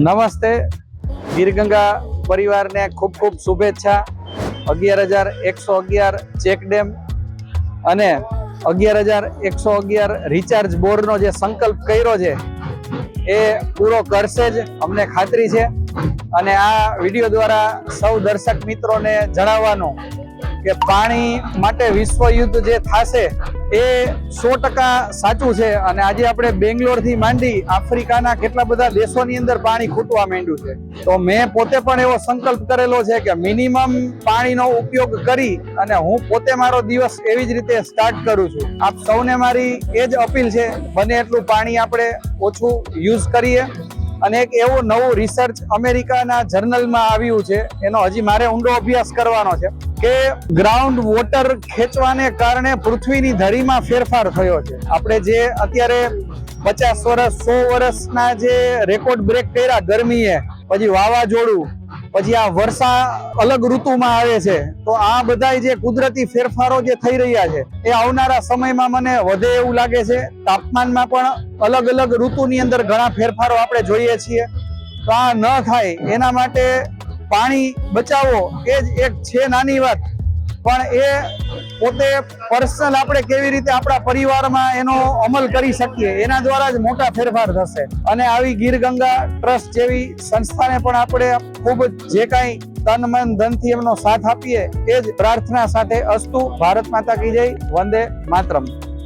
નમસ્તે. ગીરગંગા પરિવારને ખૂબ ખૂબ શુભેચ્છા. 11,111 ચેક ડેમ અને 11,111 રિચાર્જ બોરનો જે સંકલ્પ કર્યો છે એ પૂરો કરશે જ, અમને ખાતરી છે. અને આ વિડીયો દ્વારા સૌ દર્શક મિત્રોને જણાવવાનું કે પાણી માટે વિશ્વ યુદ્ધ જે થશે એ 100% સાચું છે. અને આજે આપણે બેંગ્લોરથી માંડી આફ્રિકાના કેટલા બધા દેશોની અંદર પાણી ખૂટવા માંડ્યું છે. તો મેં પોતે પણ એવો સંકલ્પ કરેલો છે કે મિનિમમ પાણીનો ઉપયોગ કરી અને હું પોતે મારો દિવસ એવી જ રીતે સ્ટાર્ટ કરું છું. આપ સૌને મારી એ જ અપીલ છે, બને એટલું પાણી આપણે ઓછું યુઝ કરીએ. અને એક એવું નવું રિસર્ચ અમેરિકાના જર્નલમાં આવ્યું છે, એનો હજી મારે ઊંડો અભ્યાસ કરવાનો છે કે ગ્રાઉન્ડ વોટર ખેંચવાને કારણે પૃથ્વીની ધરીમાં ફેરફાર થયો છે. આપણે જે અત્યારે 50 વર્ષ 100 વર્ષના જે રેકોર્ડ બ્રેક કર્યા ગરમીએ, પછી વાવાઝોડું, પછી આ વર્ષા અલગ ઋતુમાં આવે છે, તો આ બધા જે કુદરતી ફેરફારો જે થઈ રહ્યા છે એ આવનારા સમયમાં મને વધે એવું લાગે છે. તાપમાનમાં પણ અલગ અલગ ઋતુની અંદર ઘણા ફેરફારો આપણે જોઈએ છીએ. તો આ ન થાય એના માટે પાણી બચાવો એ જ એક છે નાની વાત, પણ એ પોતે પર્સનલ આપણે કેવી રીતે આપણા પરિવારમાં એનો અમલ કરી શકીએ એના દ્વારા જ મોટા ફેરફાર થશે. અને આવી ગીરગંગા ટ્રસ્ટ જેવી સંસ્થાને પણ આપણે ખૂબ જે કાંઈ તન મન ધનથી એમનો સાથ આપીએ એ જ પ્રાર્થના સાથે. અસ્તુ. ભારત માતા કી જય. વંદે માતરમ.